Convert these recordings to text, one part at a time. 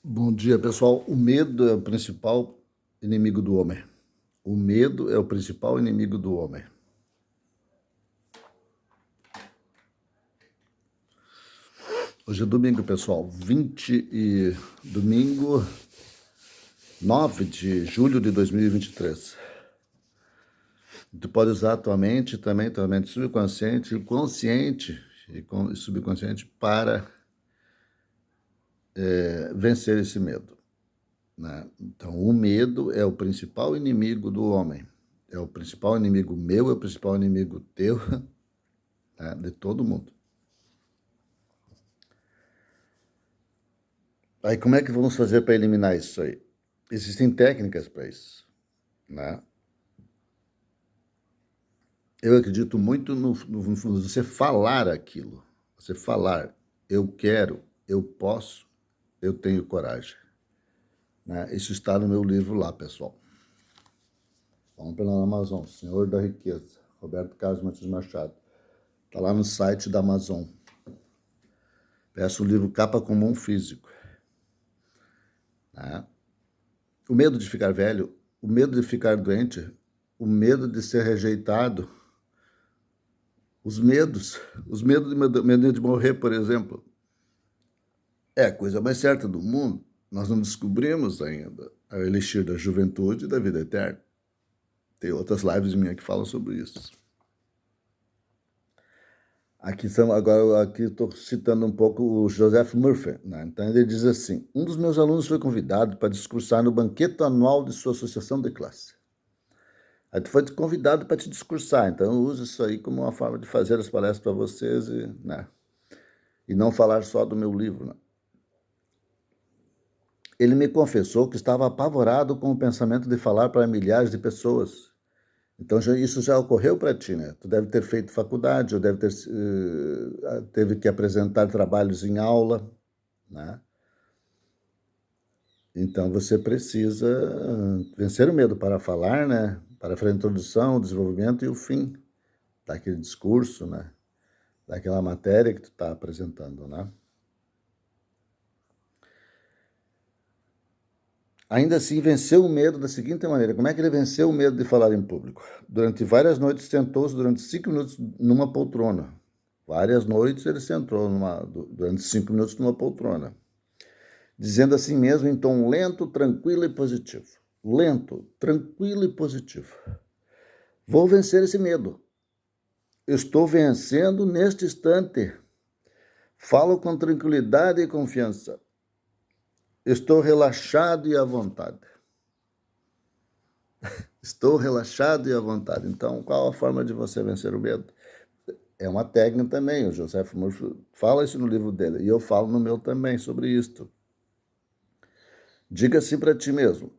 Bom dia, pessoal. O medo é o principal inimigo do homem. O medo é o principal inimigo do homem. Hoje é domingo, pessoal. Domingo 9 de julho de 2023. Tu pode usar tua mente subconsciente, consciente e subconsciente para vencer esse medo, né? Então, o medo é o principal inimigo do homem. É o principal inimigo meu, é o principal inimigo teu, né? De todo mundo. Aí, como é que vamos fazer para eliminar isso aí? Existem técnicas para isso, né? Eu acredito muito no você falar aquilo. Você falar, eu quero, eu posso, eu tenho coragem, né? Isso está no meu livro lá, pessoal. Vamos pela Amazon, Senhor da Riqueza, Roberto Carlos Martins Machado. Está lá no site da Amazon. Peço o livro Capa Comum Físico, né? O medo de ficar velho, o medo de ficar doente, o medo de ser rejeitado, medo de morrer, por exemplo, é a coisa mais certa do mundo. Nós não descobrimos ainda a elixir da juventude e da vida eterna. Tem outras lives minhas que falam sobre isso. Aqui estou citando um pouco o Joseph Murphy, né? Então ele diz assim: um dos meus alunos foi convidado para discursar no banquete anual de sua associação de classe. Aí tu foi convidado para te discursar, então eu uso isso aí como uma forma de fazer as palestras para vocês né? E não falar só do meu livro, né? Ele me confessou que estava apavorado com o pensamento de falar para milhares de pessoas. Então, isso já ocorreu para ti, né? Tu deve ter feito faculdade, ou teve que apresentar trabalhos em aula, né? Então, você precisa vencer o medo para falar, né? Para fazer a introdução, o desenvolvimento e o fim daquele discurso, né? Daquela matéria que tu está apresentando, né? Ainda assim, venceu o medo da seguinte maneira. Como é que ele venceu o medo de falar em público? Durante várias noites, sentou-se durante 5 minutos numa poltrona. Várias noites ele sentou durante 5 minutos numa poltrona, dizendo assim mesmo em tom lento, tranquilo e positivo. Lento, tranquilo e positivo. Vou vencer esse medo. Estou vencendo neste instante. Falo com tranquilidade e confiança. Estou relaxado e à vontade. Estou relaxado e à vontade. Então, qual a forma de você vencer o medo? É uma técnica também. O Joseph Murphy fala isso no livro dele. E eu falo no meu também sobre isto. Diga assim para ti mesmo.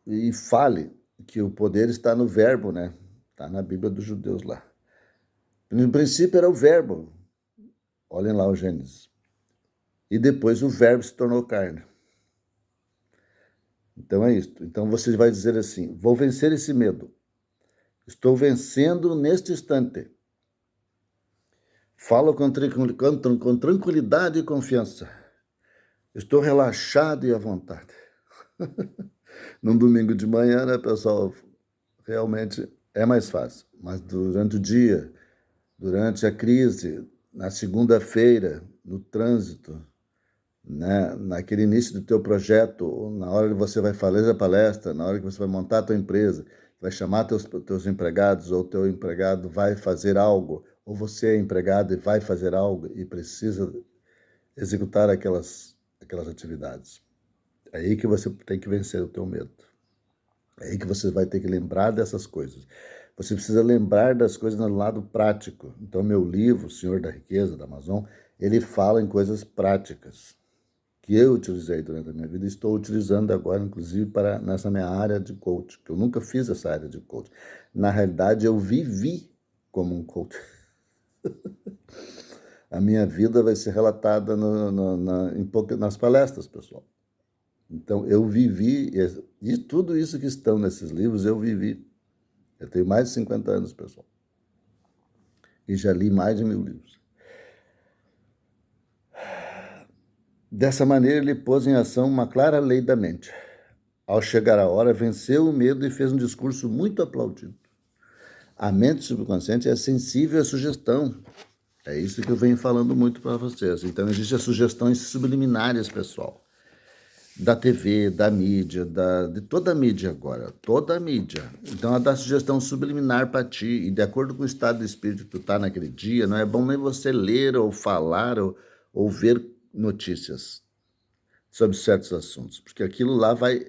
E fale que o poder está no verbo, né? Está na Bíblia dos judeus lá. No princípio era o verbo. Olhem lá o Gênesis. E depois o verbo se tornou carne. Então é isso. Então você vai dizer assim: vou vencer esse medo. Estou vencendo neste instante. Falo com tranquilidade e confiança. Estou relaxado e à vontade. Num domingo de manhã, né, pessoal? Realmente é mais fácil. Mas durante o dia, durante a crise, na segunda-feira, no trânsito, né, naquele início do teu projeto, na hora que você vai fazer a palestra, na hora que você vai montar a tua empresa, vai chamar teus empregados, ou teu empregado vai fazer algo, ou você é empregado e vai fazer algo e precisa executar aquelas atividades. É aí que você tem que vencer o teu medo. É aí que você vai ter que lembrar dessas coisas. Você precisa lembrar das coisas no lado prático. Então, meu livro, Senhor da Riqueza, da Amazon, ele fala em coisas práticas que eu utilizei durante a minha vida e estou utilizando agora, inclusive, nessa minha área de coach, que eu nunca fiz essa área de coach. Na realidade, eu vivi como um coach. A minha vida vai ser relatada nas palestras, pessoal. Então, eu vivi, e tudo isso que estão nesses livros, eu vivi. Eu tenho mais de 50 anos, pessoal. E já li mais de 1000 livros. Dessa maneira, ele pôs em ação uma clara lei da mente. Ao chegar a hora, venceu o medo e fez um discurso muito aplaudido. A mente subconsciente é sensível à sugestão. É isso que eu venho falando muito para vocês. Então, existem as sugestões subliminares, pessoal. Da TV, da mídia, de toda a mídia agora. Toda a mídia. Então, ela dá sugestão subliminar para ti. E de acordo com o estado de espírito que tu está naquele dia, não é bom nem você ler ou falar ou ver notícias sobre certos assuntos. Porque aquilo lá vai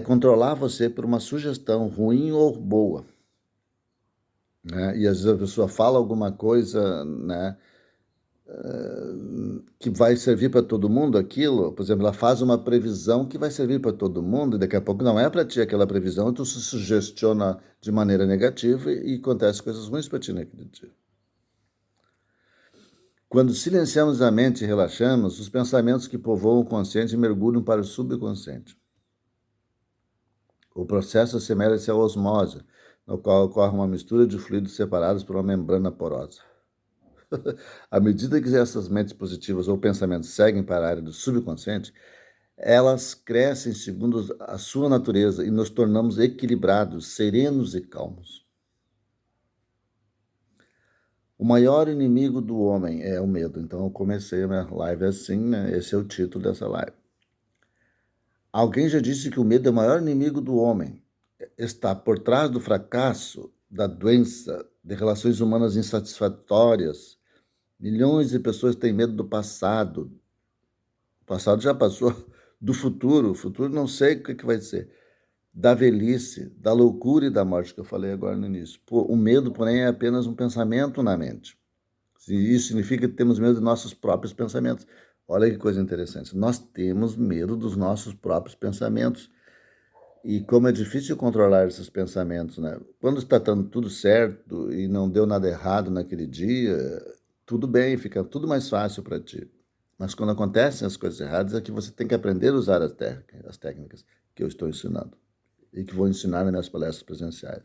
controlar você por uma sugestão ruim ou boa. Né? E às vezes a pessoa fala alguma coisa, né, que vai servir para todo mundo aquilo. Por exemplo, ela faz uma previsão que vai servir para todo mundo e daqui a pouco não é para ti aquela previsão, tu se sugestiona de maneira negativa e acontece coisas ruins para ti naquele dia. Quando silenciamos a mente e relaxamos, os pensamentos que povoam o consciente mergulham para o subconsciente. O processo assemelha-se à osmose, no qual ocorre uma mistura de fluidos separados por uma membrana porosa. À medida que essas mentes positivas ou pensamentos seguem para a área do subconsciente, elas crescem segundo a sua natureza e nos tornamos equilibrados, serenos e calmos. O maior inimigo do homem é o medo. Então eu comecei a minha live assim, né? Esse é o título dessa live. Alguém já disse que o medo é o maior inimigo do homem. Está por trás do fracasso, da doença, de relações humanas insatisfatórias. Milhões de pessoas têm medo do passado. O passado já passou. Do futuro. O futuro não sei o que vai ser. Da velhice, da loucura e da morte, que eu falei agora no início. O medo, porém, é apenas um pensamento na mente. Isso significa que temos medo de nossos próprios pensamentos. Olha que coisa interessante. Nós temos medo dos nossos próprios pensamentos. E como é difícil controlar esses pensamentos, né? Quando está dando tudo certo e não deu nada errado naquele dia, tudo bem, fica tudo mais fácil para ti. Mas quando acontecem as coisas erradas, é que você tem que aprender a usar as técnicas que eu estou ensinando e que vou ensinar nas minhas palestras presenciais.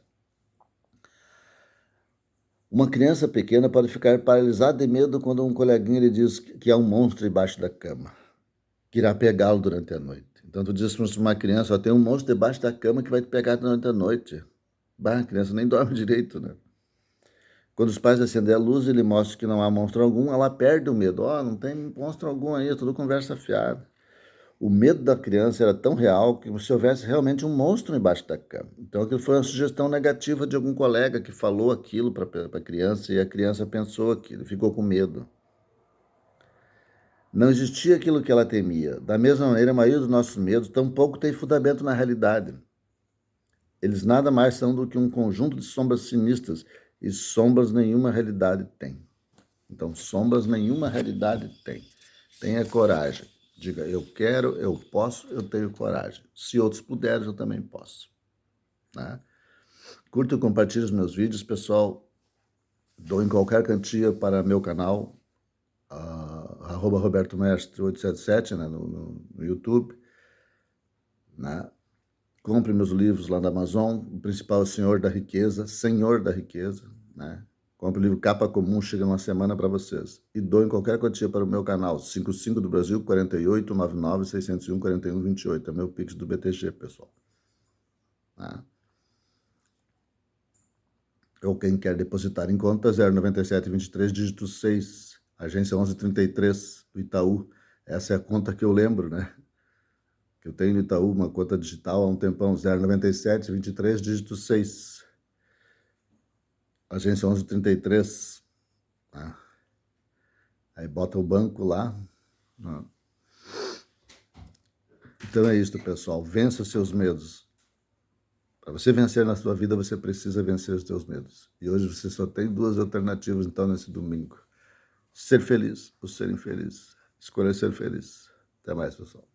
Uma criança pequena pode ficar paralisada de medo quando um coleguinha lhe diz que há um monstro debaixo da cama, que irá pegá-lo durante a noite. Então tu diz para uma criança, ó, tem um monstro debaixo da cama que vai te pegar durante a noite. Bah, a criança nem dorme direito, né? Quando os pais acendem a luz e lhe mostram que não há monstro algum, ela perde o medo. Ó, não tem monstro algum aí, é tudo conversa fiada. O medo da criança era tão real que se houvesse realmente um monstro embaixo da cama. Então aquilo foi uma sugestão negativa de algum colega que falou aquilo para a criança e a criança pensou aquilo, ficou com medo. Não existia aquilo que ela temia. Da mesma maneira, a maioria dos nossos medos tampouco tem fundamento na realidade. Eles nada mais são do que um conjunto de sombras sinistras, e sombras nenhuma realidade tem. Então, sombras nenhuma realidade tem. Tenha coragem. Diga, eu quero, eu posso, eu tenho coragem. Se outros puderem, eu também posso. Né? Curta e compartilhe os meus vídeos, pessoal. Dou em qualquer quantia para meu canal, @RobertoMestre877, né, no YouTube. Né? Compre meus livros lá da Amazon. O principal é o Senhor da Riqueza. Né? Compre o livro Capa Comum, chega numa semana para vocês. E doem qualquer quantia para o meu canal, 55 do Brasil, 48 99 601 41 28. É meu Pix do BTG, pessoal. Né? Ou quem quer depositar em conta, 097 23, dígito 6, agência 1133 do Itaú. Essa é a conta que eu lembro, né? Que eu tenho no Itaú, uma conta digital há um tempão, 097 23, dígito 6. Agência 1133. Né? Aí bota o banco lá. Né? Então é isso, pessoal. Vença os seus medos. Para você vencer na sua vida, você precisa vencer os seus medos. E hoje você só tem duas alternativas, então, nesse domingo. Ser feliz ou ser infeliz. Escolha ser feliz. Até mais, pessoal.